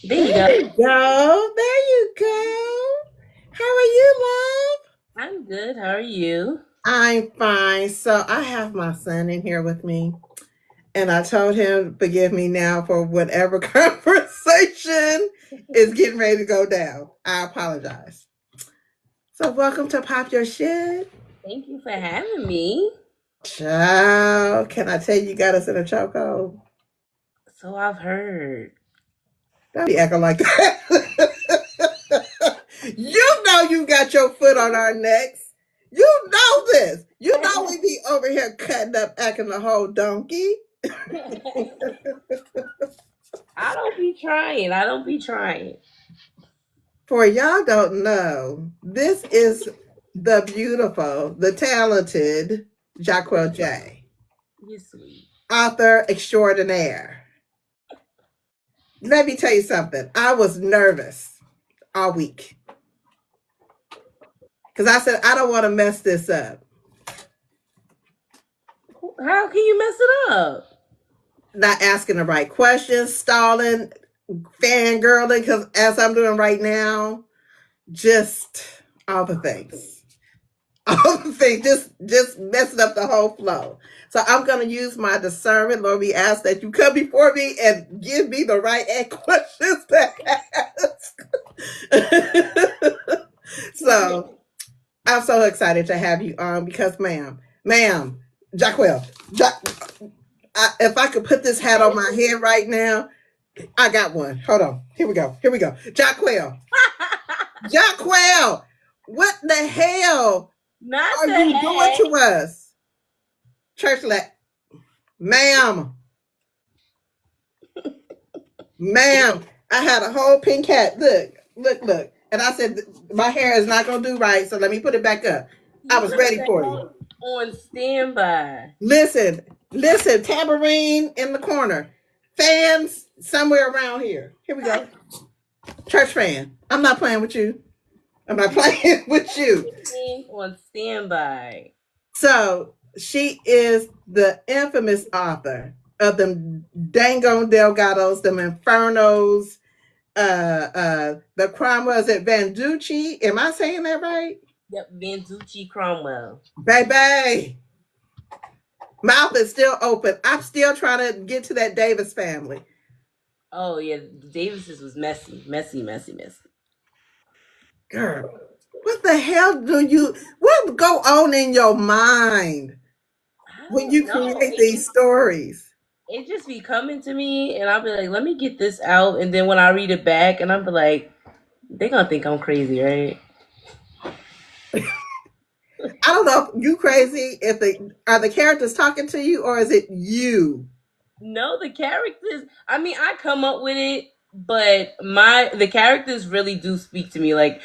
There you There go. you go. There you go. How are you, love? I'm good. How are you? I'm fine. So I have my son in here with me, and I told him, forgive me now for whatever conversation is getting ready to go down. I apologize. So welcome to Pop Your Shit. Thank you for having me. Ciao. Can I tell you got us in a chokehold? So I've heard. Don't be acting like that. You know you got your foot on our necks. You know this. You know we be over here cutting up, acting a whole donkey. I don't be trying. I don't be trying. For y'all don't know, this is the beautiful, the talented Jahquel J, You're sweet. author extraordinaire. Let me tell you something. I was nervous all week because I said I don't want to mess this up. How can you mess it up? Not asking the right questions, stalling, fangirling, because as I'm doing right now, just all the things. All the things, just messing up the whole flow. So I'm gonna use my discernment. Lord, we ask that you come before me and give me the right questions to ask. So I'm so excited to have you on because, ma'am, Jacquel, if I could put this hat on my head right now, I got one. Hold on. Here we go. Jacquel. Jacquel, what the hell Not are the you doing heck. to us? Church let, ma'am, ma'am, I had a whole pink hat. Look. And I said, my hair is not going to do right, so let me put it back up. I You was left ready the for hat you. on standby. Listen, tambourine in the corner. Fans somewhere around here. Here we go. Church fan. I'm not playing with you. I'm not playing with you. Everything on standby. So she is the infamous author of them Dango Delgados, them Infernos, the Cromwells at Vanducci. Am I saying that right? Yep, Vanzucci Cromwell. Baby, mouth is still open. I'm still trying to get to that Davis family. Oh yeah, Davis's was messy, messy, messy, messy. Girl, what the hell what go on in your mind I when don't you know. create these stories? It just be coming to me, and I'll be like, "Let me get this out," and then when I read it back, and I'll be like, "They gonna think I'm crazy, right?" I don't know if you crazy, if the are the characters talking to you or is it you? No, the characters. I mean, I come up with it, but the characters really do speak to me. Like,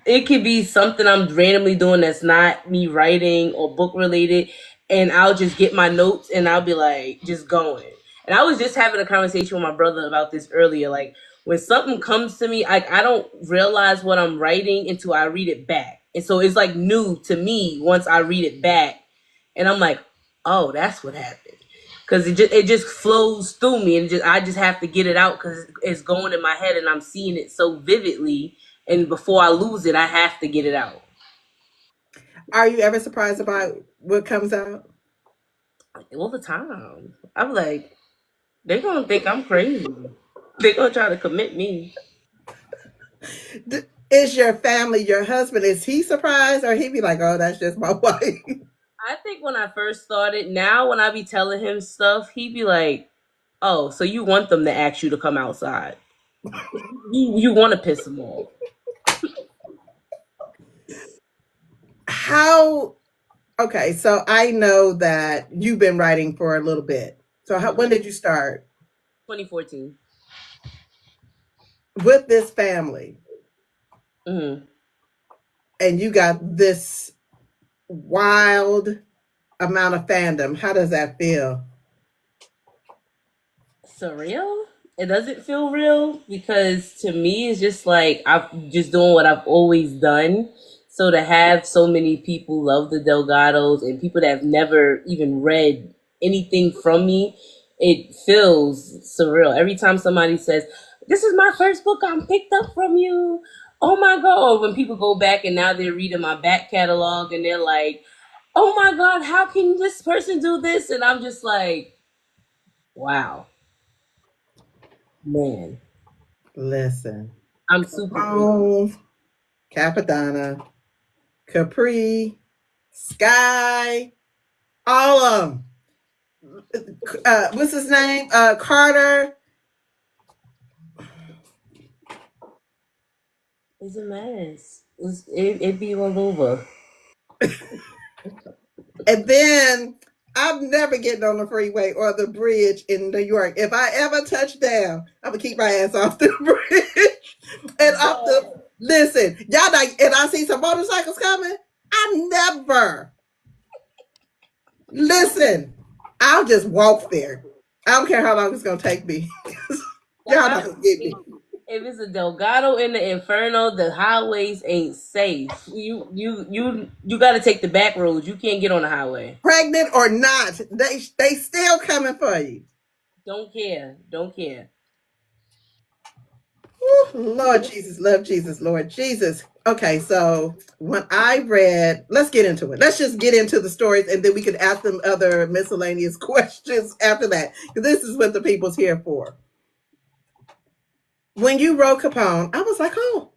it could be something I'm randomly doing that's not me writing or book related, and I'll just get my notes and I'll be like, just going. And I was just having a conversation with my brother about this earlier. Like, when something comes to me, I don't realize what I'm writing until I read it back, and so it's like new to me once I read it back, and I'm like, oh, that's what happened because it just flows through me and just I just have to get it out because it's going in my head and I'm seeing it so vividly. And before I lose it, I have to get it out Are you ever surprised about what comes out? all the time. I'm like, they're gonna think I'm crazy. They're gonna try to commit me. Is your family, your husband, is he surprised or he be like, oh, that's just my wife? I think when I first started, now when I be telling him stuff, he be like, "Oh, so you want them to ask you to come outside? You want to piss them off?" How, okay, so I know that you've been writing for a little bit. So when did you start 2014. with this family Mm-hmm. and you got this wild amount of fandom? How does that feel? Surreal. It doesn't feel real because to me it's just like I'm just doing what I've always done. So to have so many people love the Delgados and people that have never even read anything from me, it feels surreal. Every time somebody says, this is my first book I'm picked up from you. Oh my god. Or when people go back and now they're reading my back catalog and they're like, oh my god, how can this person do this? And I'm just like, wow, man, Listen, I'm super grateful. Capone, Capadonna, Capri, Sky, all of them. What's his name? Carter. It's a mess. It be all over. And then I'm never getting on the freeway or the bridge in New York. If I ever touch down, I'm gonna keep my ass off the bridge and off the. Listen, y'all like, and I see some motorcycles coming. I never listen. I'll just walk there. I don't care how long it's gonna take me. Well, Y'all not gonna get me. if it's a Delgado in the Inferno, the highways ain't safe. You got to take the back roads. You can't get on the highway. Pregnant or not, they still coming for you. Don't care. Don't care. Lord Jesus, love Jesus, Lord Jesus. Okay, so when I read, let's get into it. Let's just get into the stories and then we can ask them other miscellaneous questions after that. Because this is what the people's here for. When you wrote Capone, I was like, oh,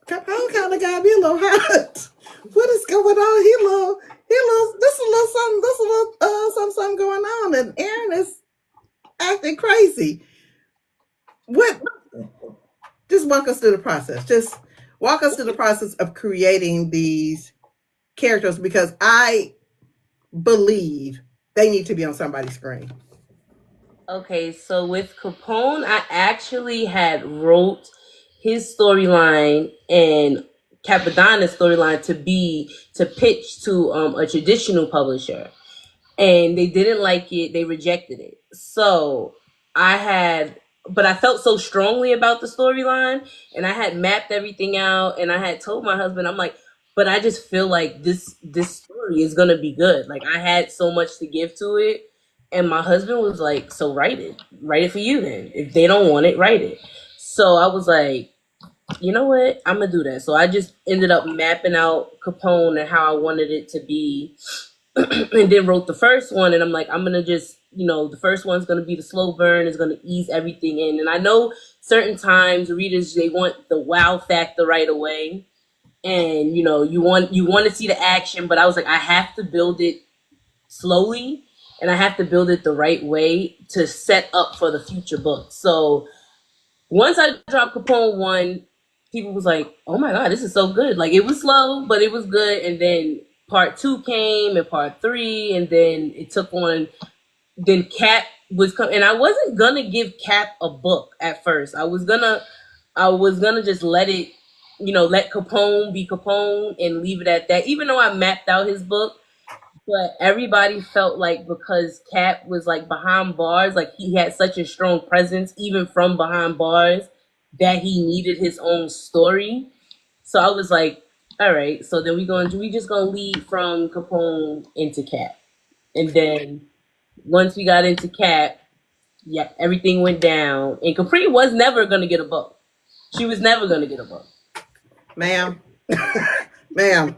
Capone kind of got me a little hot. What is going on? This a little something, this a little something going on. And Aaron is acting crazy. What just walk us through the process. Just walk us through the process of creating these characters because I believe they need to be on somebody's screen. Okay, so with Capone, I actually had wrote his storyline and Capadonna's storyline to pitch to a traditional publisher, and they didn't like it. They rejected it. So I had, but I felt so strongly about the storyline, and I had mapped everything out, and I had told my husband, I'm like, but I just feel like this story is gonna be good. Like I had so much to give to it, and my husband was like, so write it for you then. If they don't want it, write it. So I was like, you know what, I'm gonna do that. So I just ended up mapping out Capone and how I wanted it to be and then wrote the first one and I'm like, I'm gonna just, the first one's gonna be the slow burn, is gonna ease everything in. And I know certain times readers, they want the wow factor right away, and you want to see the action, but I was like, I have to build it slowly, and I have to build it the right way to set up for the future books. So once I dropped Capone 1, people was like, "Oh my god, this is so good!" Like it was slow, but it was good. And then part 2 came, and part 3, and then it took on. Then Cap was coming, and I wasn't gonna give Cap a book at first. I was gonna just let it, let Capone be Capone and leave it at that. Even though I mapped out his book, but everybody felt like because Cap was like behind bars, like he had such a strong presence, even from behind bars, that he needed his own story. So I was like, all right, so then we just gonna lead from Capone into Cap. And then once we got into Cap, yeah, everything went down. And Capri was never gonna get a book. She was never gonna get a book. Ma'am, ma'am,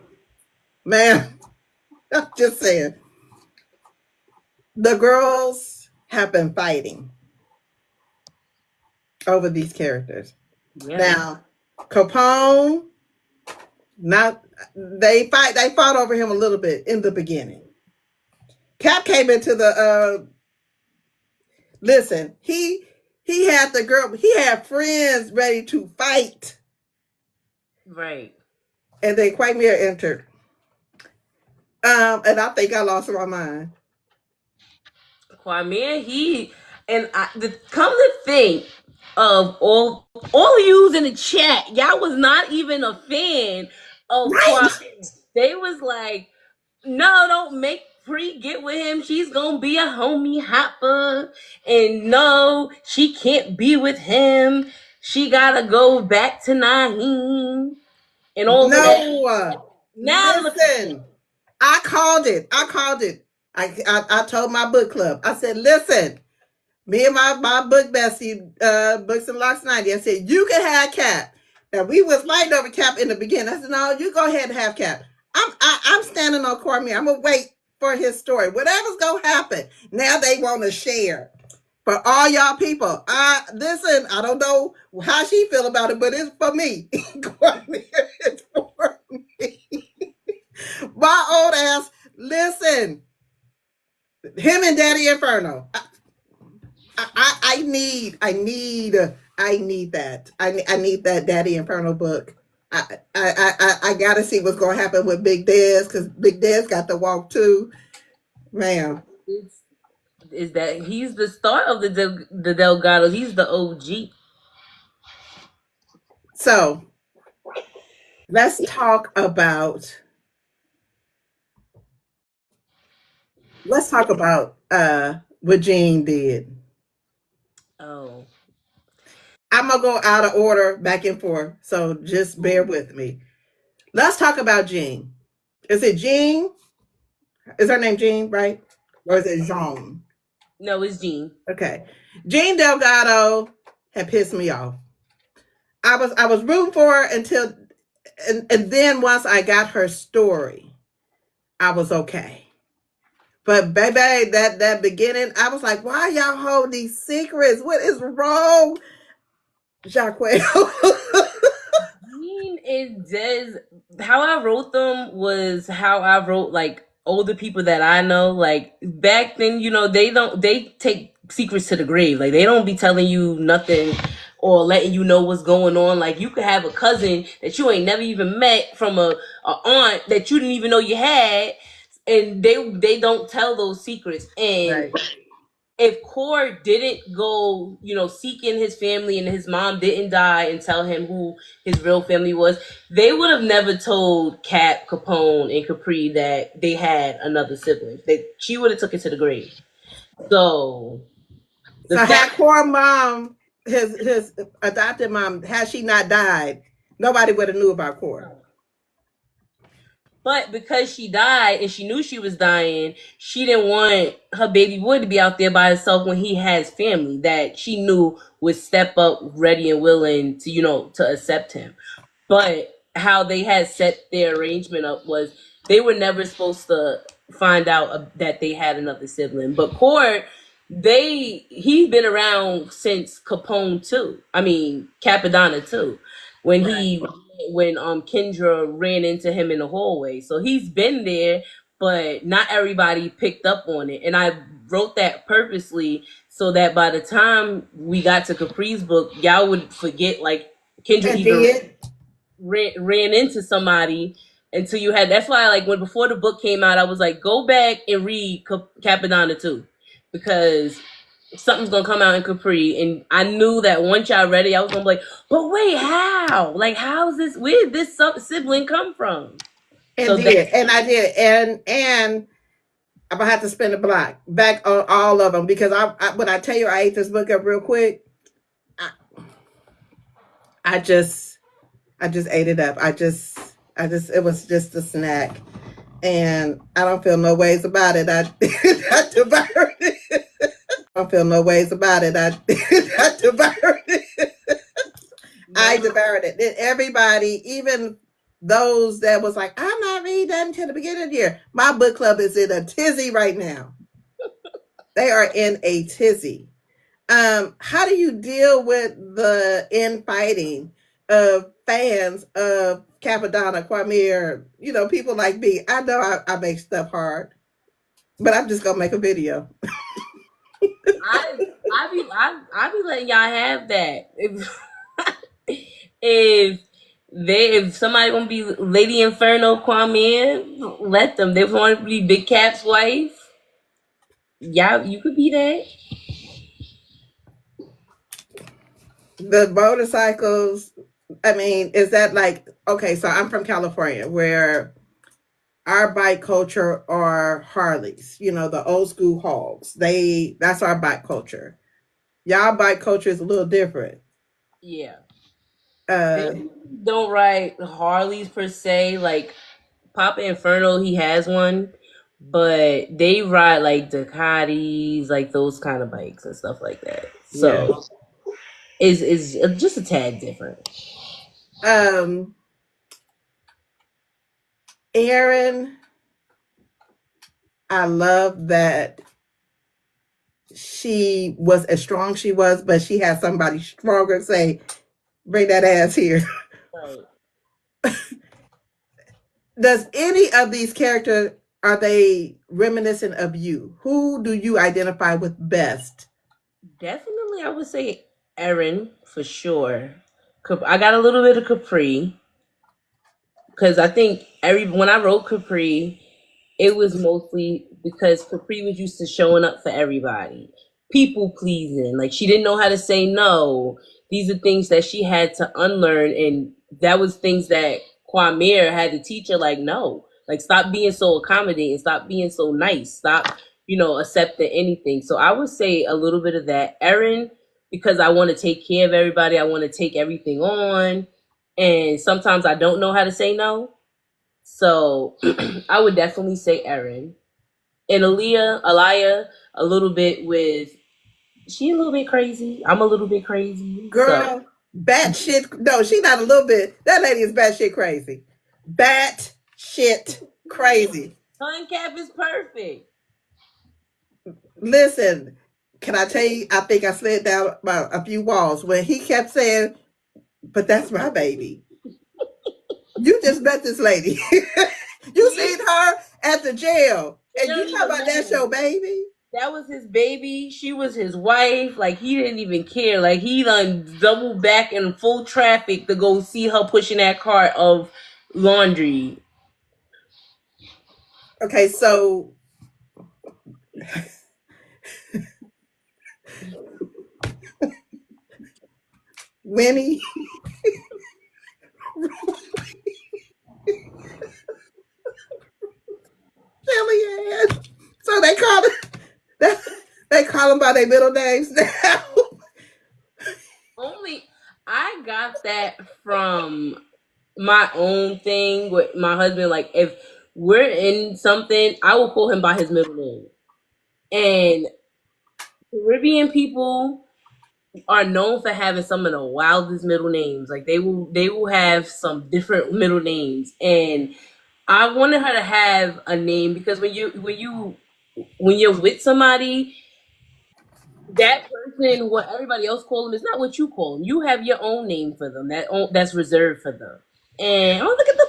ma'am. I'm just saying. The girls have been fighting over these characters. Yeah. Now, Capone, not they fought over him a little bit in the beginning. Cap came into the listen, he had the girl, he had friends ready to fight. Right. And then Quagmire entered. And I think I lost my mind. Kwame, come to think of all yous in the chat, y'all was not even a fan of Right? Kwame. They was like, no, don't make Pre get with him. She's gonna be a homie hopper, and no, she can't be with him. She gotta go back to Naheem and all of that. No. Now look at Listen. I called it. I told my book club. I said, listen, Me and my book bestie, Books and Locks 90, I said, you can have Cap. Now, we was fighting over Cap in the beginning. I said, no, you go ahead and have Cap. I'm standing on Cormier. I'm going to wait for his story. Whatever's going to happen. Now they want to share. For all y'all people, listen, I don't know how she feel about it, but it's for me. Cormier is for me. My old ass, listen, him and Daddy Inferno. I need that. I need that Daddy Inferno book. I gotta see what's gonna happen with Big Dez because Big Dez got to walk too, man. It's, is that he's the start of the Delgado. He's the OG. So let's talk about what Gene did. Oh, I'm gonna go out of order, back and forth. So just bear with me. Let's talk about Jean. Is it Jean? Is her name Jean, right? Or is it Jean? no, it's Gene. Okay. Jean Delgado had pissed me off. I was rooting for her until and then once I got her story, I was okay. But baby, that beginning, I was like, why y'all hold these secrets? What is wrong, Jahquel? Gene is just how I wrote them was how I wrote like older people that I know. Like back then, they take secrets to the grave. Like they don't be telling you nothing or letting you know what's going on. Like you could have a cousin that you ain't never even met from a aunt that you didn't even know you had, and they don't tell those secrets. And Right. if Core didn't go, seeking his family and his mom didn't die and tell him who his real family was, they would have never told Cap, Capone, and Capri that they had another sibling. She would have took it to the grave. So the So had fact, Core mom, his adopted mom, had she not died, nobody would have knew about Core. but because she died and she knew she was dying, she didn't want her baby boy to be out there by herself when he has family that she knew would step up ready and willing to, to accept him. But how they had set their arrangement up was they were never supposed to find out that they had another sibling. But Court, he's been around since Capone too. I mean Capadonna too. When Right. he when Kendra ran into him in the hallway. So he's been there, but not everybody picked up on it. And I wrote that purposely so that by the time we got to Capri's book, y'all would forget like Kendra And even did. ran into somebody until you had. That's why, like, when before the book came out, I was like, go back and read Capadonna too, because something's gonna come out in Capri, and I knew that once y'all read it, I was gonna be like, but wait, how? Like, how's this? Where did this sibling come from? And So that did. And I did. And I'm gonna have to spend a block back on all of them because when I tell you I ate this book up real quick, I, I just I just ate it up. I just it was just a snack. And I don't feel no ways about it. I devoured it. I don't feel no ways about it. I devoured it. I no, devoured it. And everybody, even those that was like, I'm not reading that until the beginning of the year. My book club is in a tizzy right now. They are in a tizzy. How do you deal with the infighting of fans of Capadonna, Kwame, people like me? I know I make stuff hard, but I'm just gonna make a video. I be letting y'all have that. If somebody gonna be Lady Inferno Kwame, let them. They want to be Big Cap's wife. Yeah, you could be that. The motorcycles, I mean, is that like, okay, so I'm from California where our bike culture are Harleys, the old school hogs. That's our bike culture. Y'all bike culture is a little different. Yeah, Uh they don't ride Harleys per se. Like Papa Inferno, he has one, but they ride like Ducatis, like those kind of bikes and stuff like that. Yeah. So is just a tad different. Um, Aaron, I love that she was as strong she was, but she had somebody stronger say, "Bring that ass here." Right. Does any of these characters are they reminiscent of you? Who do you identify with best? Definitely, I would say Erin for sure. I got a little bit of Capri because I think every when I wrote Capri, it was mostly because Capri was used to showing up for everybody, people pleasing. Like she didn't know how to say no. These are things that she had to unlearn, and that was things that Kwame had to teach her. Like no, like stop being so accommodating, stop being so nice, stop accepting anything. So I would say a little bit of that, Erin, because I want to take care of everybody. I want to take everything on, and sometimes I don't know how to say no. So I would definitely say Erin. And Aliyah, a little bit with she a little bit crazy. I'm a little bit crazy. So Girl, bat shit. No, she not a little bit. That lady is bat shit crazy. Bat shit crazy. Hun Cap is perfect. Listen, can I tell you? I think I slid down about a few walls when he kept saying, "But that's my baby." You just met this lady. You He seen her at the jail, they and don't you talk even about that's your know. baby. That was his baby. She was his wife. Like he didn't even care. Like he done doubled back in full traffic to go see her pushing that cart of laundry. Okay, so Winnie, Jillian. So they call it. They call them by their middle names now. Only I got that from my own thing with my husband. Like if we're in something, I will call him by his middle name. And Caribbean people are known for having some of the wildest middle names. Like they will have some different middle names. And I wanted her to have a name because when you're with somebody, that person, what everybody else call them, is not what you call them. You have your own name for them that's reserved for them. And oh, look at the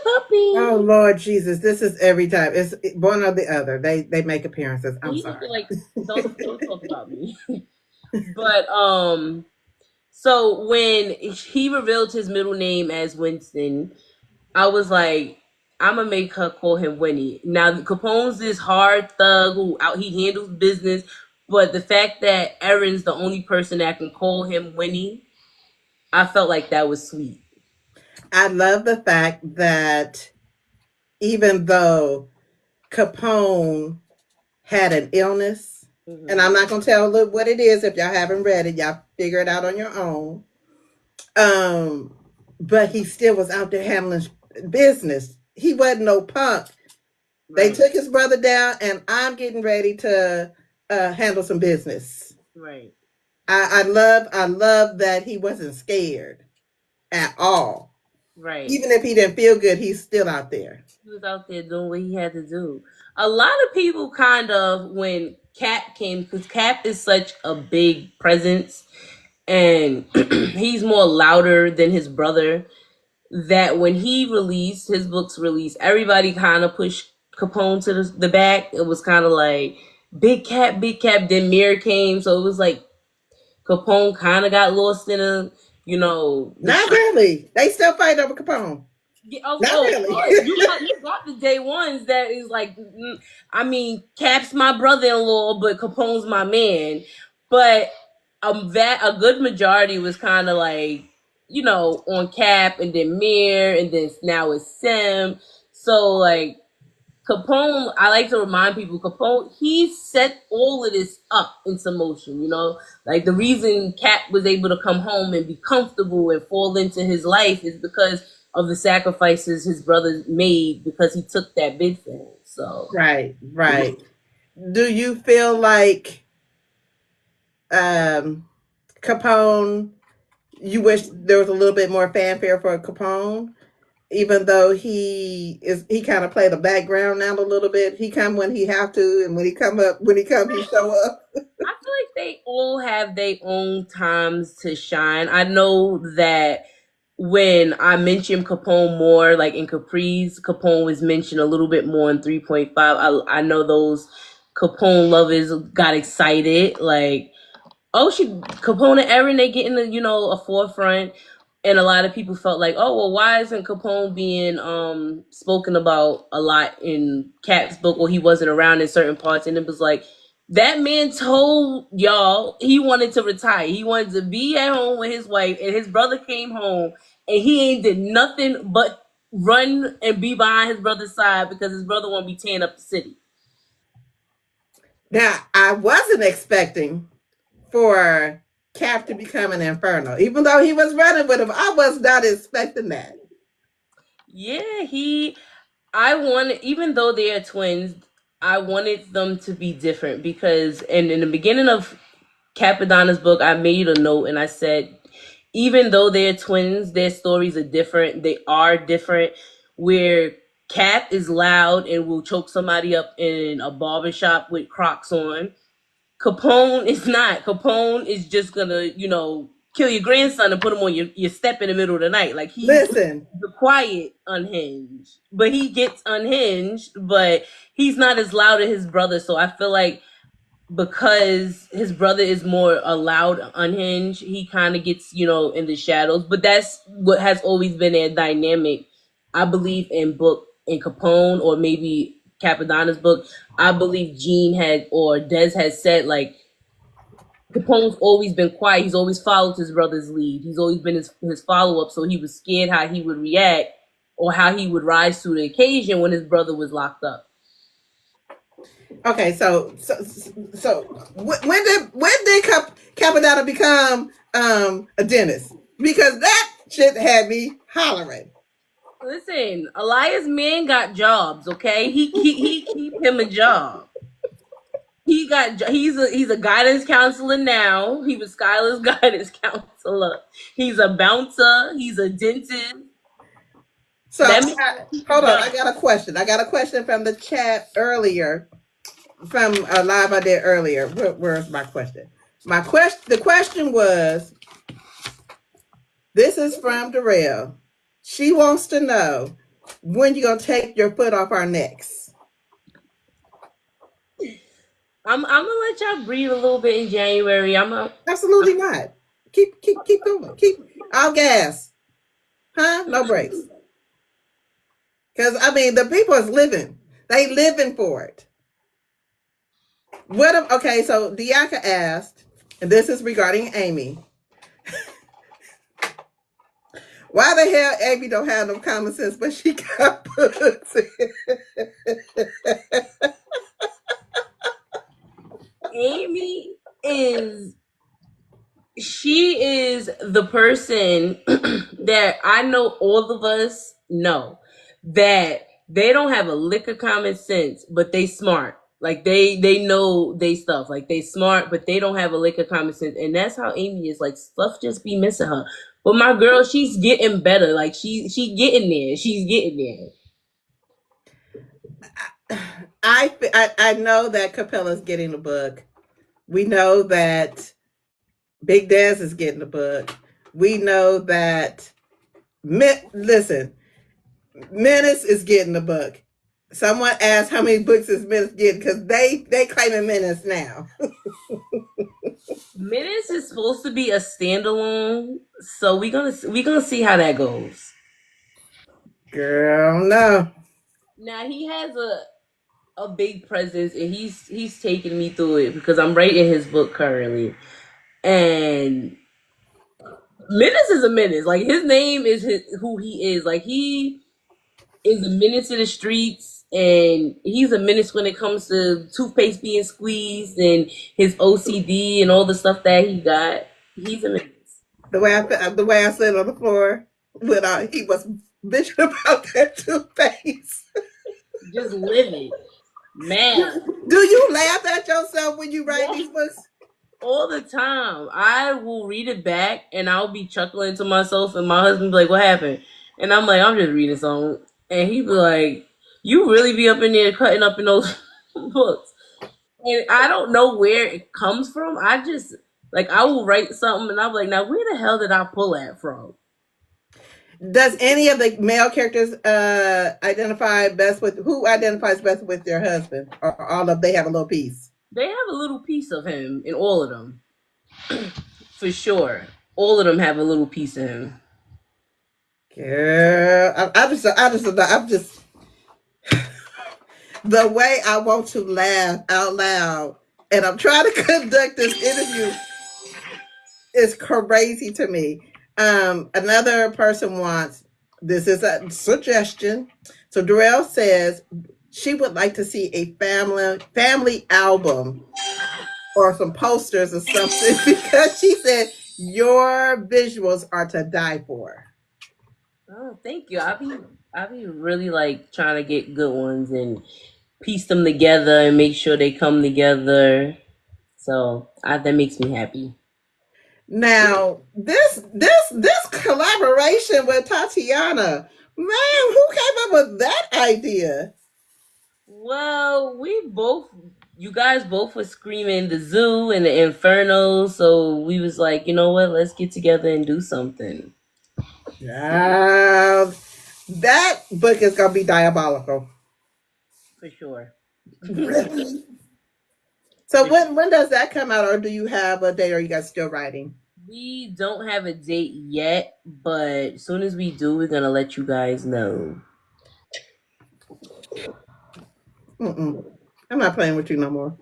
Oh puppy. Lord Jesus, this is every time. It's one or the other. They make appearances. I'm He looking sorry. like don't talk about me. But so when he revealed his middle name as Winston, I was like, I'm gonna make her call him Winnie. Now Capone's this hard thug who out he handles business, but the fact that Erin's the only person that can call him Winnie, I felt like that was sweet. I love the fact that even though Capone had an illness, and Hmm. I'm not gonna tell what it is if y'all haven't read it, y'all figure it out on your own. Um, but he still was out there handling business. He wasn't no punk. They Right, took his brother down, and I'm getting ready to handle some business. right, I love that he wasn't scared at all. right. Even if he didn't feel good, he's still out there. He was out there doing what he had to do. A lot of people kind of when Cap came because Cap is such a big presence and he's more louder than his brother. That when he released his books released, everybody kind of pushed Capone to the back. It was kind of like Big Cap, Big Cap. Then Mir came, so it was like Capone kind of got lost in the Not really. They still fight over Capone. yeah, oh, Not oh, of really. course. You got the day ones that is like, I mean, Cap's my brother-in-law, but Capone's my man. But that a good majority was kind of like, on Cap, and then Mir, and then now it's Sim. So like Capone, I like to remind people, Capone, he set all of this up into motion, Like the reason Cap was able to come home and be comfortable and fall into his life is because of the sacrifices his brother made because he took that bid for him. So Right, right. Do you feel like um Capone, you wish there was a little bit more fanfare for Capone, even though he kind of play the background now a little bit. He come when he have to, and when he come he show up. I feel like they all have their own times to shine. I know that when I mentioned Capone more, like in Capri's, Capone was mentioned a little bit more in 3.5. I know those Capone lovers got excited. Like, oh, she Capone and Erin, they get in the a forefront, and a lot of people felt like, oh well, why isn't Capone being spoken about a lot in Cap's book, or he wasn't around in certain parts? And it was like that man told y'all he wanted to retire. He wanted to be at home with his wife, and his brother came home, and he ain't did nothing but run and be behind his brother's side because his brother want to be tearing up the city. Now I wasn't expecting for Cap to become an Inferno, even though he was running with him. I was not expecting that. Yeah, I wanted, even though they are twins, I wanted them to be different because, and in the beginning of Capadonna's book, I made a note and I said, even though they're twins, their stories are different. They are different. Where Cap is loud and will choke somebody up in a barbershop with Crocs on, Capone is not. Capone is just gonna, kill your grandson and put him on your step in the middle of the night. Like he's Listen, the quiet unhinged. But he gets unhinged, but he's not as loud as his brother. So I feel like because his brother is more a loud unhinged, he kind of gets, in the shadows. But that's what has always been their dynamic. I believe in Capone or maybe Capadonna's book. I believe Gene had or Des had said like Capone's always been quiet. He's always followed his brother's lead. He's always been his follow up. So he was scared how he would react or how he would rise to the occasion when his brother was locked up. okay, so when did Capadonna become a dentist? Because that shit had me hollering. Listen, Elias man got jobs. Okay, he keep him a job. He's a guidance counselor now. He was Skylar's guidance counselor. He's a bouncer. He's a dentist. So That means keep a hold on, I job. got a question. I got a question from the chat earlier, from a live I did earlier. Where's my question? The question was, this is from Darrell. She wants to know when you gonna take your foot off our necks. I'm gonna let y'all breathe a little bit in January. Absolutely not. Keep going. Keep all gas. Huh? No brakes. Because I mean the people is living. They living for it. What okay, so Diaka asked, and this is regarding Amy. Why the hell Amy don't have no common sense, but she got pussy? Amy is she is the person that I know all of us know that they don't have a lick of common sense, but they smart. Like they know they stuff. Like they smart, but they don't have a lick of common sense. And that's how Amy is. Like stuff just be missing her. But my girl, she's getting better. Like she getting there. She's getting there. I know that Capella's getting the book. We know that Big Daz is getting the book. We know that listen, Menace is getting the book. Someone asked how many books is Menace getting, because they claiming Menace now. Menace is supposed to be a standalone, so we gonna see how that goes. Girl, no. Now he has a big presence, and he's taking me through it because I'm writing his book currently. And Menace is a menace. Like his name is who he is. Like he is a menace to the streets, and he's a menace when it comes to toothpaste being squeezed and his OCD and all the stuff that he got. He's a menace. The way I said on the floor, when he was bitching about that toothpaste. Just live it, man. Do you laugh at yourself when you write Yeah, these books? all the time. I will read it back and I'll be chuckling to myself, and my husband be like, "What happened?" And I'm like, "I'm just reading something," and he be like, "You really be up in there cutting up in those books." And I don't know where it comes from. I just like I will write something and I'm like, now where the hell did I pull that from? Does any of the male characters identify best with who identifies best with their husband, or all of they have a little piece? They have a little piece of him in all of them, for sure. All of them have a little piece of him. Girl, I'm just the way I want to laugh out loud, and I'm trying to conduct this interview is crazy to me. Another person wants, this is a suggestion. So Darrell says she would like to see a family album or some posters or something because she said your visuals are to die for. Oh, thank you. I be really like trying to get good ones and piece them together and make sure they come together. So that makes me happy. Now, this collaboration with Tatiana, man, who came up with that idea? Well, you guys both were screaming the zoo and the inferno, so we was like, you know what, let's get together and do something. Yeah, that book is gonna be diabolical. For sure. Really? So when does that come out, or do you have a date? Or are you guys still writing? We don't have a date yet, but as soon as we do, we're gonna let you guys know. Mm-mm. I'm not playing with you no more.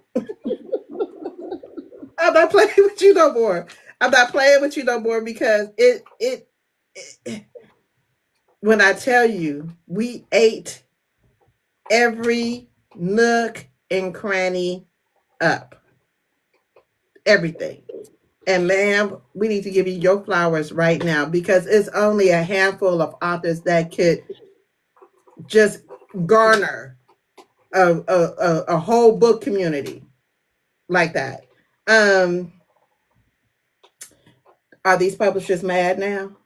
I'm not playing with you no more. I'm not playing with you no more because it when I tell you we ate every nook and cranny up, everything. And ma'am, we need to give you your flowers right now because it's only a handful of authors that could just garner a whole book community like that. Um, are these publishers mad now?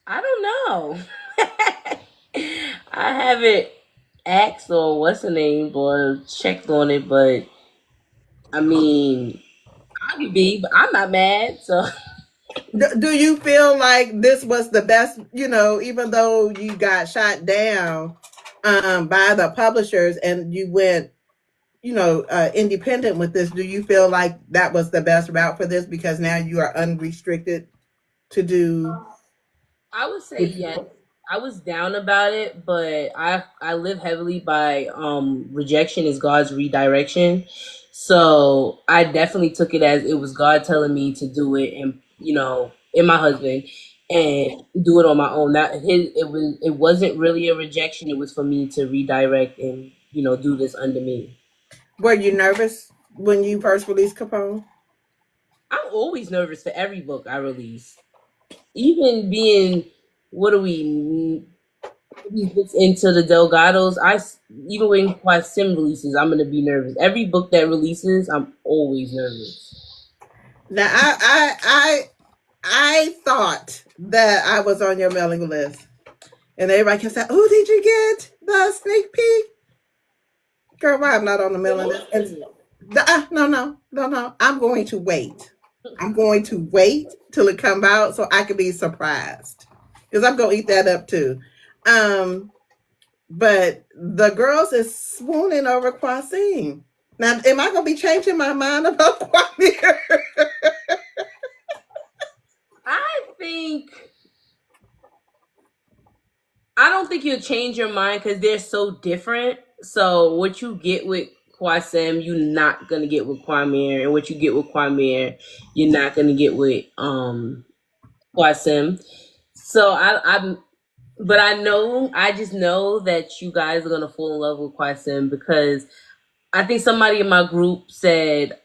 I don't know. I haven't asked or what's the name or checked on it, but I mean, I could be, but I'm not mad. So Do you feel like this was the best, even though you got shot down by the publishers and you went, independent with this? Do you feel like that was the best route for this because now you are unrestricted to do I would say what you yes. I was down about it, but I live heavily by rejection is God's redirection. So I definitely took it as it was God telling me to do it, and and my husband, and do it on my own. That it wasn't really a rejection. It was for me to redirect and do this under me. were you nervous when you first released Capone? I'm always nervous for every book I release, even being what are we these books into the Delgados. Even when Quasim releases, I'm gonna be nervous. Every book that releases, I'm always nervous. Now I thought that I was on your mailing list, and everybody kept saying, "Oh, did you get the sneak peek?" Girl, why I'm not on the mailing list? No. I'm going to wait. I'm going to wait till it come out so I can be surprised because I'm gonna eat that up too. Um, but the girls is swooning over Quasim. Now, am I gonna be changing my mind about Quamir? I think I don't think you'll change your mind because they're so different. So what you get with Quasim, you're not gonna get with Quamir, and what you get with Quamir, you're not gonna get with Quasim. So but I just know that you guys are gonna fall in love with Quasim because I think somebody in my group said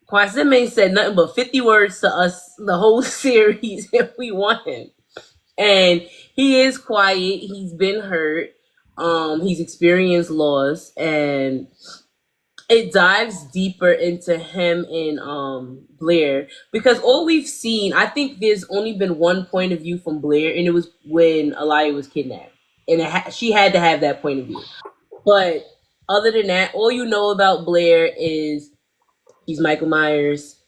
Quasim ain't said nothing but 50 words to us the whole series, and we want him. And he is quiet. He's been hurt. He's experienced loss, and it dives deeper into him and Blair, because all we've seen, I think there's only been one point of view from Blair, and it was when Elia was kidnapped, and she had to have that point of view. But other than that, all you know about Blair is he's Michael Myers.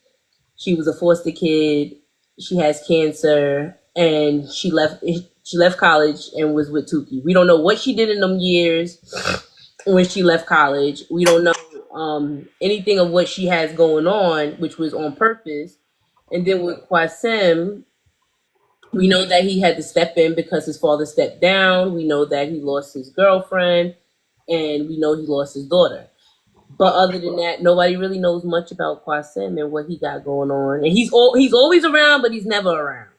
She was a foster kid. She has cancer, and She left college and was with Tuki. We don't know what she did in them years when she left college. We don't know anything of what she has going on, which was on purpose. And then with Kwasim, we know that he had to step in because his father stepped down. We know that he lost his girlfriend, and we know he lost his daughter. But other than that, nobody really knows much about Kwasim and what he got going on. And he's always around, but he's never around.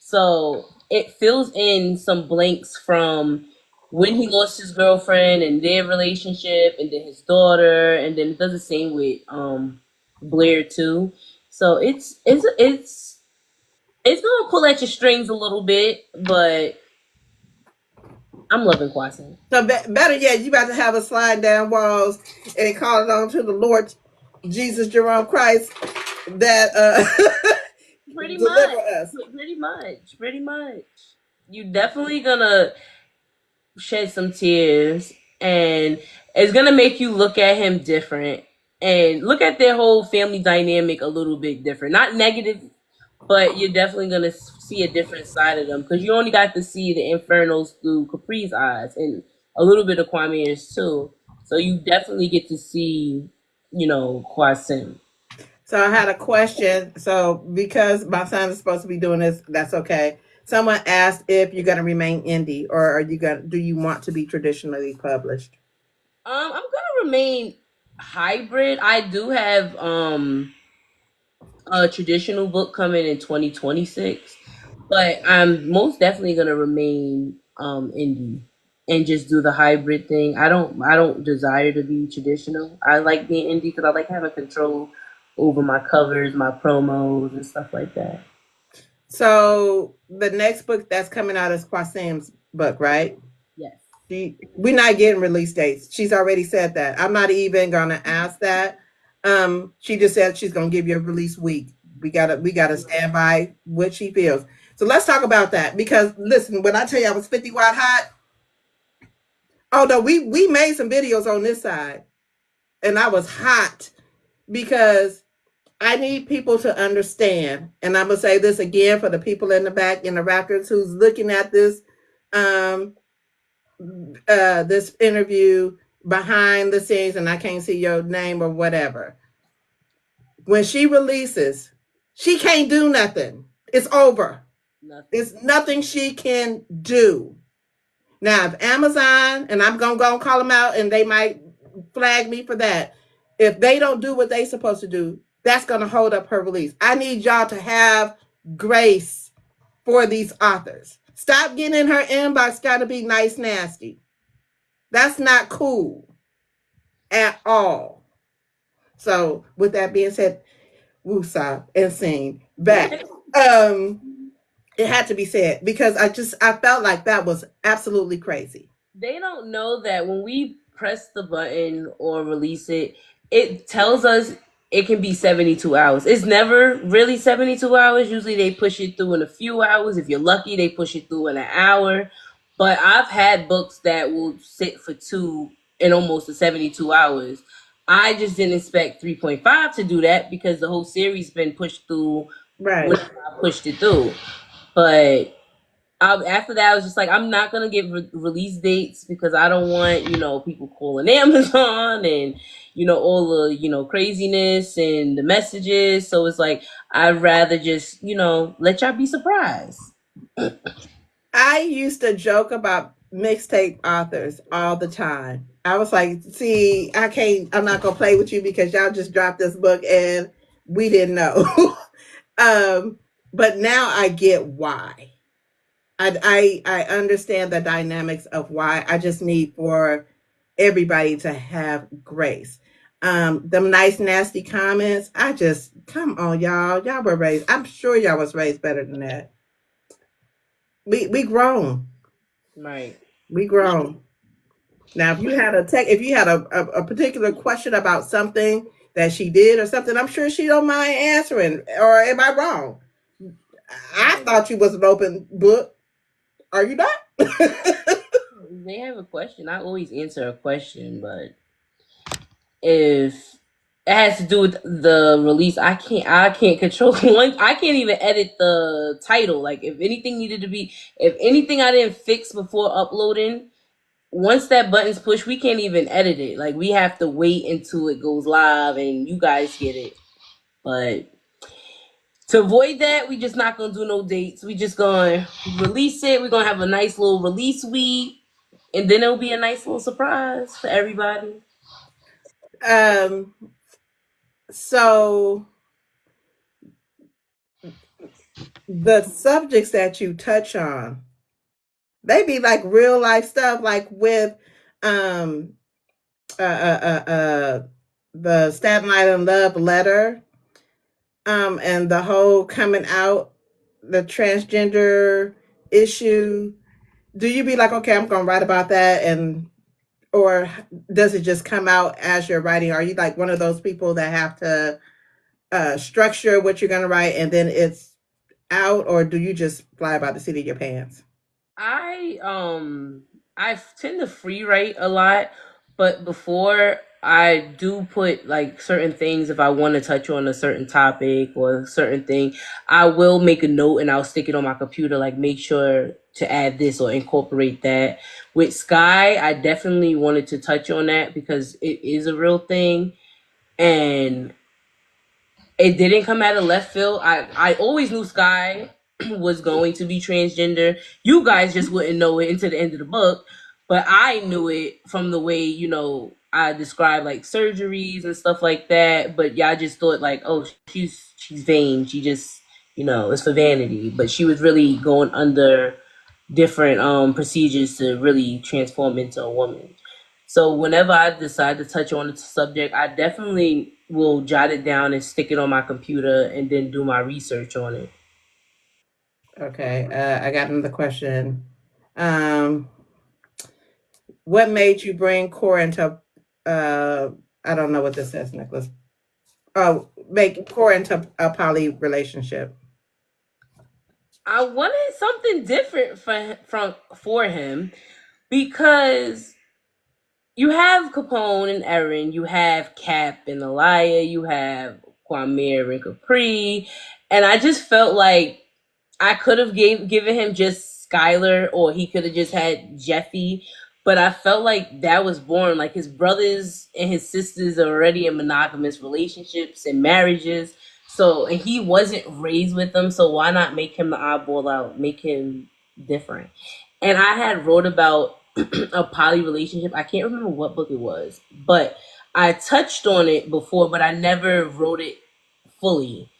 So it fills in some blanks from when he lost his girlfriend and their relationship, and then his daughter, and then it does the same with Blair too. So it's gonna pull at your strings a little bit, but I'm loving Kwasim. So better yet, you about to have a slide down walls and call it on to the Lord Jesus Jerome Christ that Pretty deliver much, us. pretty much. You definitely gonna shed some tears, and it's gonna make you look at him different and look at their whole family dynamic a little bit different. Not negative, but you're definitely gonna see a different side of them because you only got to see the Infernos through Capri's eyes and a little bit of Kwame's too. So you definitely get to see, Kwasim. So I had a question. So because my son is supposed to be doing this, that's okay. Someone asked if you're going to remain indie, or are you going? Do you want to be traditionally published? I'm gonna remain hybrid. I do have a traditional book coming in 2026, but I'm most definitely gonna remain indie and just do the hybrid thing. I don't desire to be traditional. I like being indie because I like having control over my covers, my promos, and stuff like that. So the next book that's coming out is Kwasim's book, right? Yes. We're not getting release dates. She's already said that. I'm not even gonna ask that. She just said she's gonna give you a release week. We gotta stand by what she feels. So let's talk about that because listen, when I tell you I was 50 watt hot, oh no, we made some videos on this side, and I was hot because I need people to understand, and I'm gonna say this again for the people in the back in the records who's looking at um this interview behind the scenes, and I can't see your name or whatever. When she releases, she can't do nothing. It's over. Nothing. It's nothing she can do. Now, if Amazon, and I'm gonna call them out, and they might flag me for that. If they don't do what they supposed to do, that's gonna hold up her release. I need y'all to have grace for these authors. Stop getting in her inbox. Got to be nice, nasty. That's not cool at all. So, with that being said, woosah and sing back. It had to be said because I felt like that was absolutely crazy. They don't know that when we press the button or release it, it tells us it can be 72 hours. It's never really 72 hours. Usually they push it through in a few hours. If you're lucky, they push it through in an hour. But I've had books that will sit for two in almost the 72 hours. I just didn't expect 3.5 to do that because the whole series been pushed through Right. when I pushed it through. But after that, I was just like, I'm not gonna get release dates because I don't want people calling Amazon and all the craziness and the messages. So it's like I'd rather just let y'all be surprised. I used to joke about mixtape authors all the time. I was like, see, I'm not gonna play with you because y'all just dropped this book and we didn't know. um, but now I get why. I understand the dynamics of why. I just need for everybody to have grace. Them nice nasty comments. I just come on, y'all. Y'all were raised. I'm sure y'all was raised better than that. We grown. Right. We grown. Now, if you had a particular question about something that she did or something, I'm sure she don't mind answering. Or am I wrong? I Right. thought you was an open book. Are you not? They have a question. I always answer a question, but if it has to do with the release, I can't control one. I can't even edit the title. Like if anything I didn't fix before uploading, once that button's pushed, we can't even edit it. Like we have to wait until it goes live and you guys get it. But to avoid that, we just not gonna do no dates. We just gonna release it. We're gonna have a nice little release week, and then it'll be a nice little surprise for everybody. um. So the subjects that you touch on, they be like real life stuff, like with um uh uh uh, uh the Staten Island love letter, and the whole coming out, the transgender issue. Do you be like, okay, I'm gonna write about that, and or does it just come out as you're writing? Are you like one of those people that have to structure what you're gonna write and then it's out, or do you just fly by the seat of your pants? I I tend to free write a lot, but before I do put like certain things if I want to touch on a certain topic or a certain thing, I will make a note and I'll stick it on my computer like make sure to add this or incorporate that. With Sky, I definitely wanted to touch on that because it is a real thing and it didn't come out of left field. I always knew Sky was going to be transgender. You guys just wouldn't know it until the end of the book, but I knew it from the way I described like surgeries and stuff like that. But y'all just thought like, oh, she's vain. She just it's for vanity. But she was really going under different procedures to really transform into a woman. So whenever I decide to touch on the subject, I definitely will jot it down and stick it on my computer and then do my research on it. Okay, I got another question. Um, what made you bring Cora into? Uh, I don't know what this says, Nicholas. Oh, make Cora into a poly relationship. I wanted something different for him because you have Capone and Erin, you have Cap and Elia, you have Kwame and Capri, and I just felt like I could have given him just Skylar, or he could have just had Jeffy. But I felt like that was boring. Like his brothers and his sisters are already in monogamous relationships and marriages. So and he wasn't raised with them. So why not make him the oddball out? Make him different. And I had wrote about a poly relationship. I can't remember what book it was, but I touched on it before, but I never wrote it fully.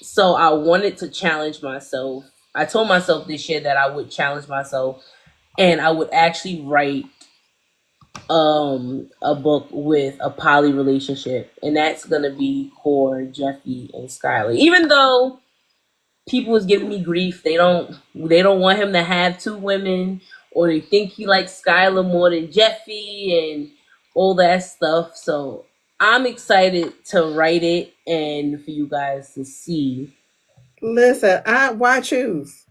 So I wanted to challenge myself. I told myself this year that I would challenge myself and I would actually write a book with a poly relationship and that's gonna be Core, Jeffy, and Skylar. Even though people was giving me grief, they don't want him to have two women or they think he likes Skylar more than Jeffy and all that stuff. So I'm excited to write it and for you guys to see. Listen, why choose?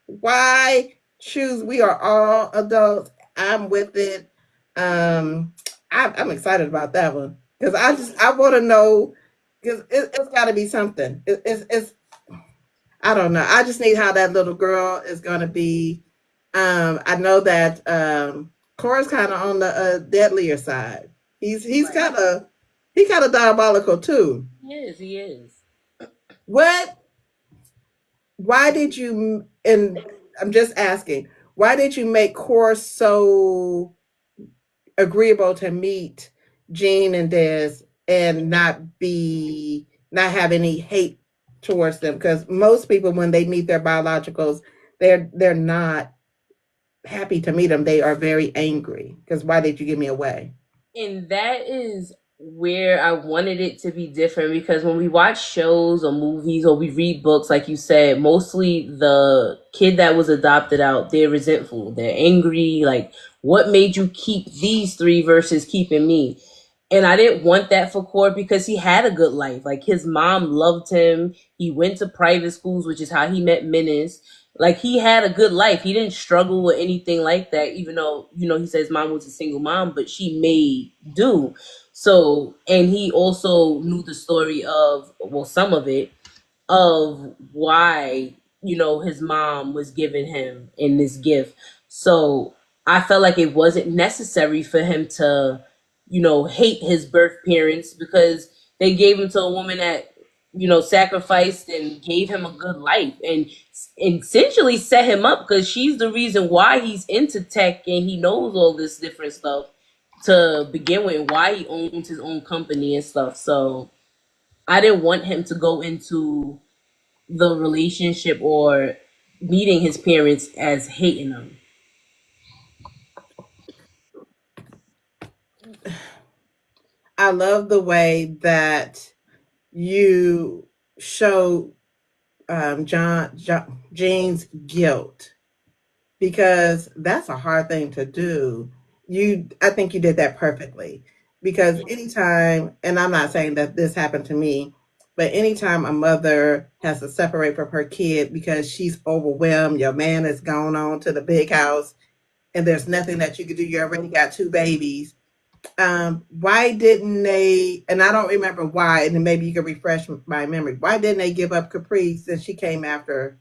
Why choose? We are all adults. I'm with it. Um, I'm excited about that one because I want to know because it's got to be something. It's I don't know. I just need how that little girl is going to be. I know that Cora's kind of on the deadlier side. He's Right. kind of diabolical too. He is. He is. What? Why did you? And I'm just asking. Why did you make Cora so agreeable to meet Jean and Des and not have any hate towards them? Because most people, when they meet their biologicals, they're not happy to meet them. They are very angry. Because why did you give me away? And that is where I wanted it to be different, because when we watch shows or movies or we read books, like you said, mostly the kid that was adopted out, they're resentful, they're angry, like, what made you keep these three versus keeping me? And I didn't want that for Cord because he had a good life. Like, his mom loved him. He went to private schools, which is how he met Menace. Like, he had a good life. He didn't struggle with anything like that, even though, he says mom was a single mom, but she made do. So, and he also knew the story of, well, some of it, of why, his mom was giving him in this gift. So I felt like it wasn't necessary for him to, hate his birth parents, because they gave him to a woman that, sacrificed and gave him a good life, and essentially set him up, because she's the reason why he's into tech and he knows all this different stuff to begin with, and why he owns his own company and stuff. So I didn't want him to go into the relationship or meeting his parents as hating them. I love the way that you show Jean's guilt, because that's a hard thing to do. I think you did that perfectly, because anytime, and I'm not saying that this happened to me, but anytime a mother has to separate from her kid because she's overwhelmed, your man has gone on to the big house, and there's nothing that you can do. You already got two babies. Why didn't they? And I don't remember why. And maybe you can refresh my memory. Why didn't they give up Caprice since she came after?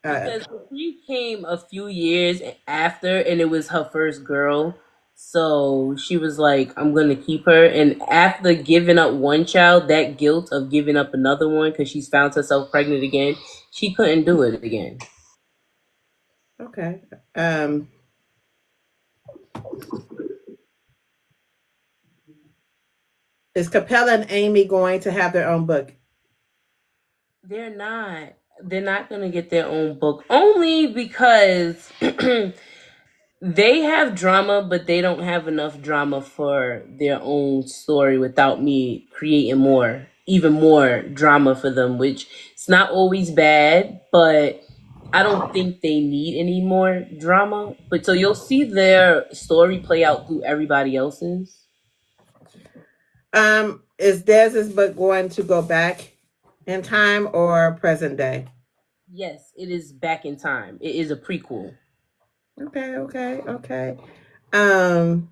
Uh, Because she came a few years after, and it was her first girl. So she was like, I'm going to keep her. And after giving up one child, that guilt of giving up another one, because she's found herself pregnant again, she couldn't do it again. okay. Um, is Capella and Amy going to have their own book? They're not. They're not going to get their own book, only because they have drama, but they don't have enough drama for their own story without me creating more, even more drama for them, which it's not always bad, but I don't think they need any more drama. But so you'll see their story play out through everybody else's. Is Dez's book going to go back in time or present day? Yes, it is back in time. It is a prequel. Okay, okay, okay. Um,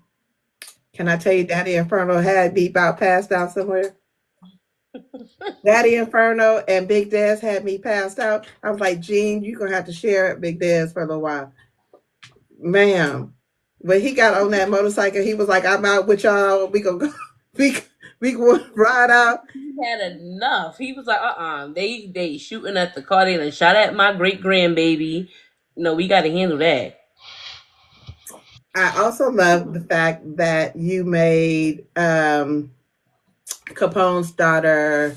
can I tell you, Daddy Inferno had me about passed out somewhere? Daddy Inferno and Big Dez had me passed out. I was like, Gene, you're gonna have to share it, Big Dez, for a little while. Ma'am. When he got on that motorcycle, he was like, I'm out with y'all. We gonna go we we gonna ride out. He had enough. He was like, they shooting at the car. They done shot at my great grandbaby. No, we got to handle that. I also love the fact that you made Capone's daughter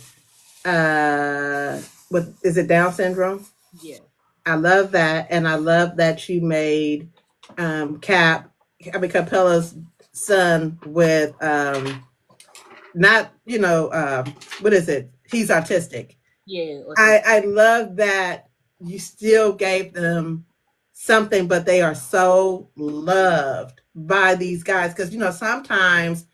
with is it Down syndrome? Yeah. I love that, and I love that you made Cap, I mean Capella's son with not what is it? He's autistic. Yeah. I love that you still gave them something, but they are so loved by these guys, because sometimes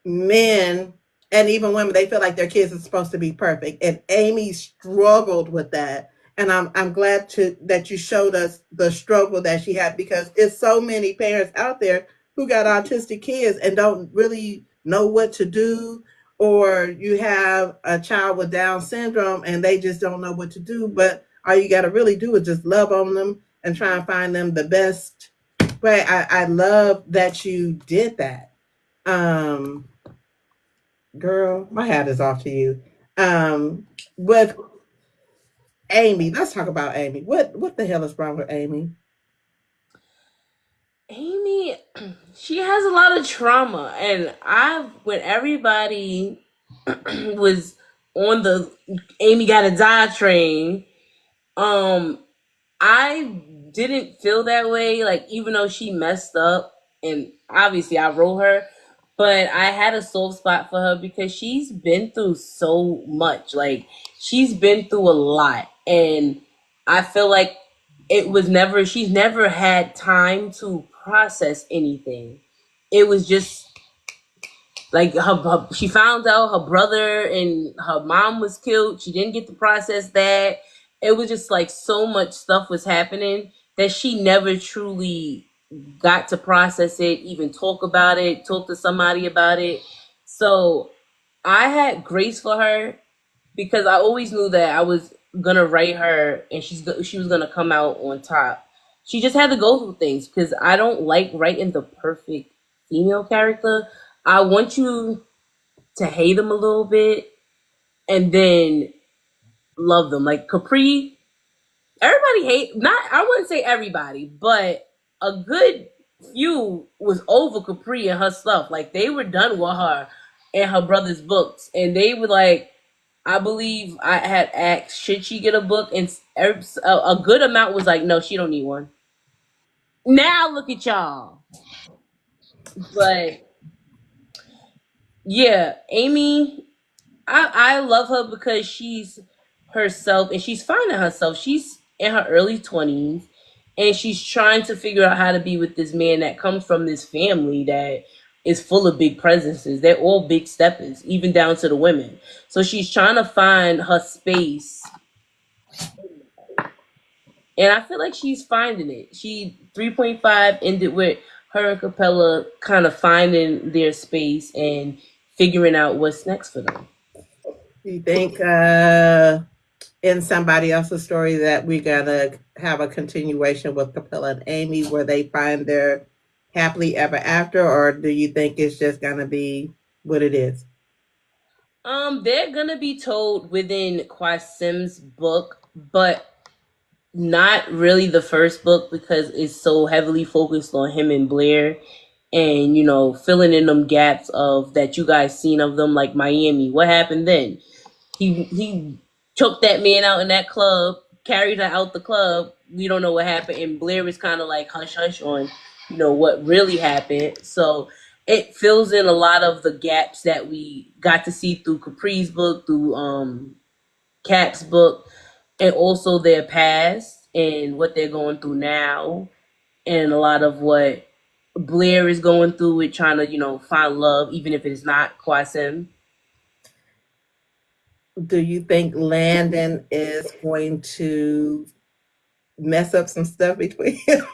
men and even women, they feel like their kids are supposed to be perfect, and Amy struggled with that. And I'm glad that you showed us the struggle that she had, because it's so many parents out there who got autistic kids and don't really know what to do, or you have a child with Down syndrome and they just don't know what to do, but all you got to really do is just love on them and try and find them the best way. I love that you did that. um Girl, my hat is off to you. With Amy, let's talk about Amy. What the hell is wrong with Amy? Amy, she has a lot of trauma, and when everybody was on the Amy gotta die train, um, I didn't feel that way. Like, even though she messed up, and obviously I wrote her, but I had a soft spot for her because she's been through so much. Like she's been through a lot, and I feel like it was never. She's never had time to process anything. It was just like she found out her brother and her mom was killed. She didn't get to process that. It was just like so much stuff was happening that she never truly got to process it, even talk about it, talk to somebody about it. So I had grace for her because I always knew that I was gonna write her and she was gonna come out on top. She just had to go through things because I don't like writing the perfect female character. I want you to hate them a little bit and then love them. Like Capri, everybody hate not I wouldn't say everybody, but a good few was over Capri and her stuff. Like they were done with her and her brother's books, and they were like, I believe I had asked, should she get a book, and a good amount was like, no, she don't need one. Now look at y'all, but yeah, Amy, I love her because she's herself and she's finding herself. She's in her early 20s and she's trying to figure out how to be with this man that comes from this family that is full of big presences. They're all big steppers, even down to the women. So she's trying to find her space, and I feel like she's finding it. She 3.5 ended with her and Capella kind of finding their space and figuring out what's next for them. You think in somebody else's story that we're gonna have a continuation with Capella and Amy where they find their happily ever after, or do you think it's just gonna be what it is? They're gonna be told within Qasim's book, but not really the first book because it's so heavily focused on him and Blair, and filling in them gaps of that you guys seen of them, like Miami. What happened then? He choked that man out in that club, carried her out the club. We don't know what happened, and Blair is kind of like hush hush on, what really happened. So it fills in a lot of the gaps that we got to see through Capri's book, through Cap's book, and also their past and what they're going through now, and a lot of what Blair is going through with trying to find love, even if it's not Qasim. Do you think Landon is going to mess up some stuff between him?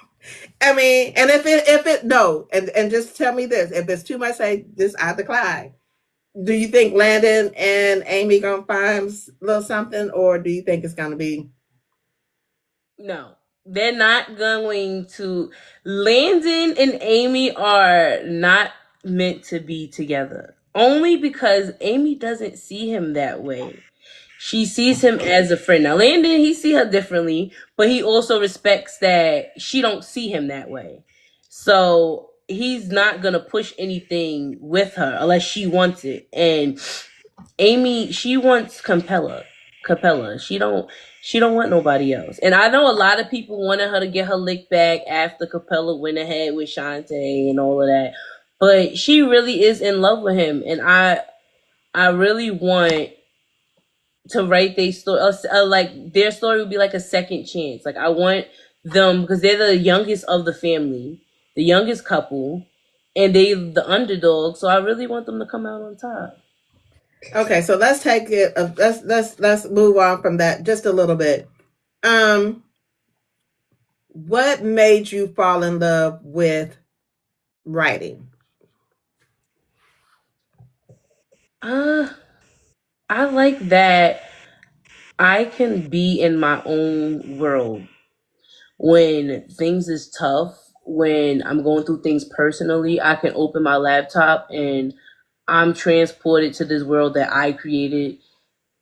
I mean, and if it no, and just tell me this: if it's too much, say just I decline. Do you think Landon and Amy gonna find a little something, or do you think it's gonna be No, they're not going to. Landon and Amy are not meant to be together. Only because Amy doesn't see him that way. She sees him as a friend. Now Landon, he see her differently, but he also respects that she don't see him that way. So he's not gonna push anything with her unless she wants it. And Amy, she wants Capella. She don't want nobody else. And I know a lot of people wanted her to get her lick back after Capella went ahead with Shantae and all of that. But she really is in love with him, and I really want to write their story. Like their story would be like a second chance. Like I want them because they're the youngest of the family, the youngest couple, and they the underdog. So I really want them to come out on top. okay? So let's take it. Let's move on from that just a little bit. Um, what made you fall in love with writing? Uh, I like that I can be in my own world when things is tough, when I'm going through things personally. I can open my laptop and I'm transported to this world that I created.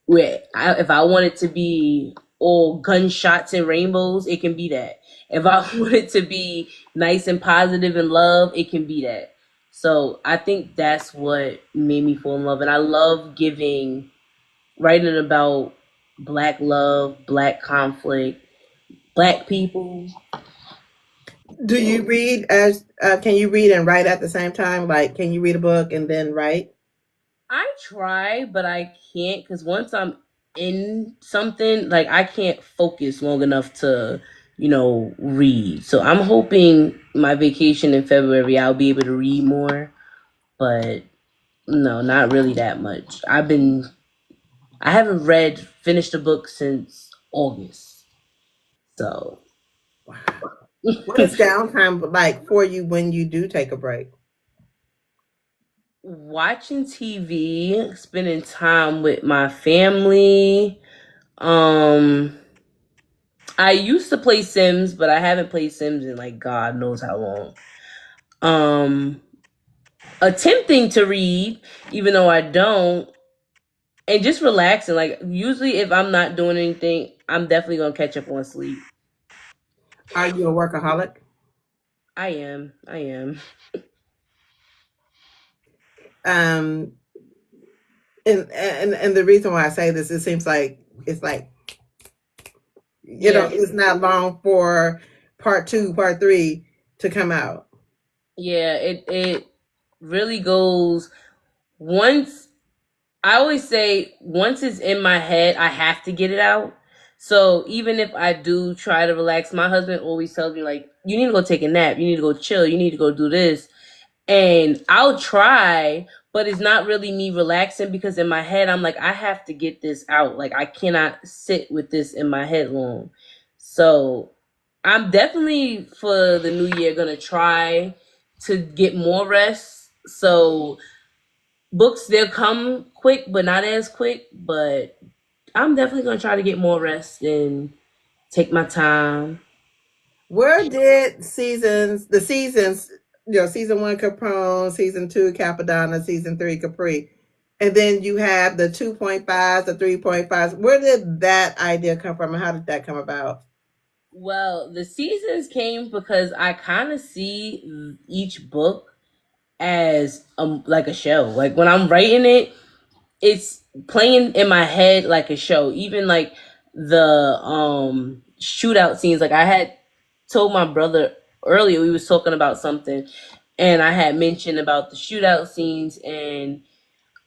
If I want it to be all gunshots and rainbows, it can be that. If I want it to be nice and positive and love, it can be that. So I think that's what made me fall in love, and I love writing about black love, black conflict, black people. Do you read as can you read and write at the same time? Like, can you read a book and then write? I try, but I can't because once I'm in something, like I can't focus long enough to, read. So I'm hoping my vacation in February I'll be able to read more, but no, not really that much. I haven't read finished a book since August. So Wow. What is downtime like for you when you do take a break? watching TV, spending time with my family. Um I used to play Sims, but I haven't played Sims in like God knows how long. Um, Attempting to read, even though I don't, and just relaxing. Like usually, if I'm not doing anything, I'm definitely gonna catch up on sleep. Are you a workaholic? I am. I am. Um, and the reason why I say this, it seems like it's like Yeah. it's not long for part two, part three to come out. Yeah. It really goes once. I always say once it's in my head, I have to get it out. So even if I do try to relax, my husband always tells me like, "You need to go take a nap. You need to go chill. You need to go do this." And I'll try, but it's not really me relaxing because in my head I'm like, I have to get this out. Like I cannot sit with this in my head long. So I'm definitely for the new year gonna try to get more rest. So books they'll come quick but not as quick, but I'm definitely gonna try to get more rest and take my time. Where did the seasons, season one Capone, season two Capadonna, season three Capri, and then you have the 2.5s, the 3.5s. Where did that idea come from, and how did that come about? Well, the seasons came because I kind of see each book as like a show. Like when I'm writing it, it's playing in my head like a show. Even like the shootout scenes. Like I had told my brother earlier, we was talking about something, and I had mentioned about the shootout scenes and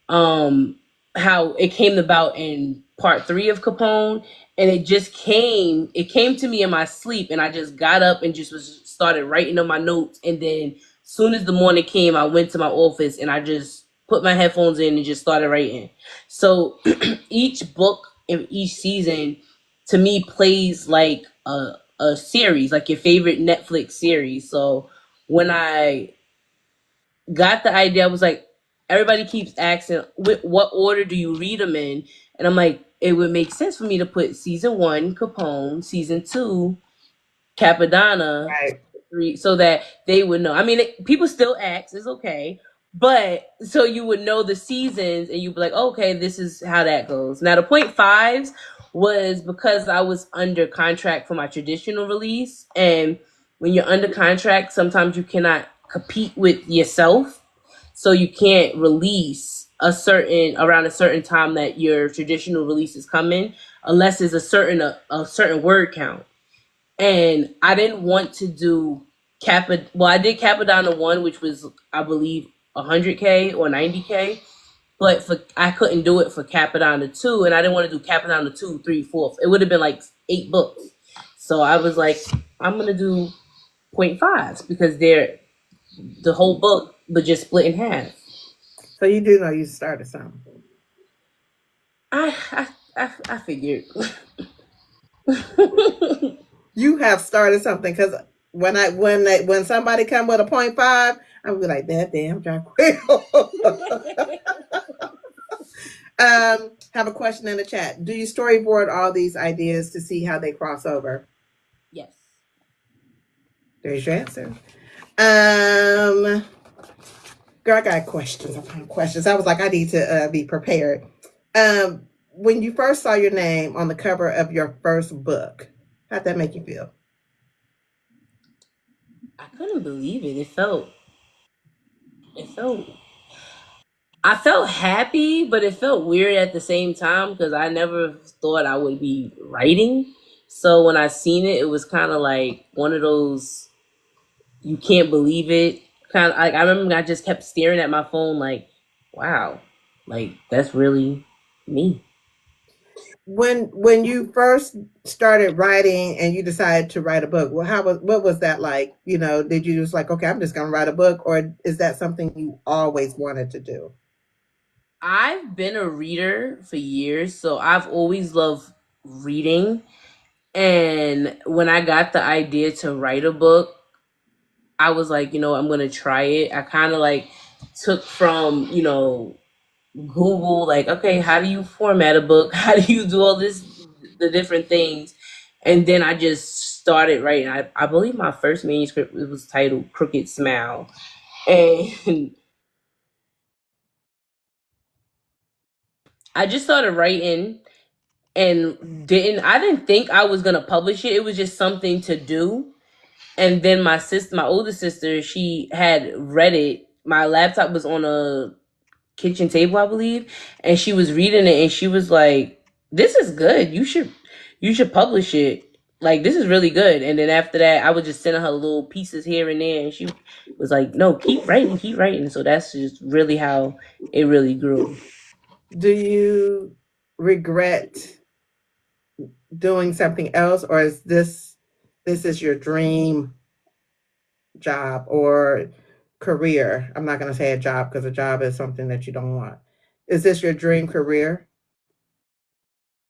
um how it came about in part three of Capone, and it came to me in my sleep, and I just got up and just was started writing on my notes, and then soon as the morning came, I went to my office and I just put my headphones in and just started writing. So each book in each season to me plays like a series, like your favorite Netflix series. So when I got the idea. I was like, everybody keeps asking, what order do you read them in? And I'm like, it would make sense for me to put season one, Capone, season two, Capadonna, Right. three, so that they would know. I mean, people still ask, it's okay. But so you would know the seasons and you'd be like, okay, this is how that goes. Now, the point fives was because I was under contract for my traditional release. And when you're under contract, sometimes you cannot compete with yourself, so you can't release around a certain time that your traditional release is coming unless it's a certain word count. And I didn't want to do I did Capadonna 1, which was I believe 100K or 90K, but for I couldn't do it for Capadonna 2, and I didn't want to do Capadonna 2, 3, 4. It would have been like 8 books. So I was like, I'm gonna do point fives because they're the whole book but just split in half. So you do know you started something. I figured. You have started something because when somebody come with a point five, I'm be like that damn Jahquel. Have a question in the chat. Do you storyboard all these ideas to see how they cross over? Yes. There's your answer. Um, Girl, I got questions upon questions. I was like, I need to be prepared. When you first saw your name on the cover of your first book, how'd that make you feel? I couldn't believe it. It felt I felt happy, but it felt weird at the same time because I never thought I would be writing. So when I seen it, it was kind of like one of those. you can't believe it. Kind of like I remember I just kept staring at my phone like, wow, like that's really me. When you first started writing and you decided to write a book, well, how was what was that like? You know, did you just like, okay, I'm just going to write a book, or is that something you always wanted to do? I've been a reader for years, so I've always loved reading. And when I got the idea to write a book, I was like, I'm gonna try it. I kind of like took from, Google, like, okay, how do you format a book? How do you do all this, the different things? And then I just started writing. I believe my first manuscript, it was titled Crooked Smile. And I just started writing and I didn't think I was gonna publish it. It was just something to do. And then my older sister, she had read it. My laptop was on a kitchen table, I believe, and she was reading it, and she was like, "This is good. You should publish it. Like this is really good." And then after that, I would just send her little pieces here and there, and she was like, "No, keep writing, keep writing." So that's just really how it really grew. Do you regret doing something else, or is this is your dream job or career? I'm not going to say a job because a job is something that you don't want. Is this your dream career?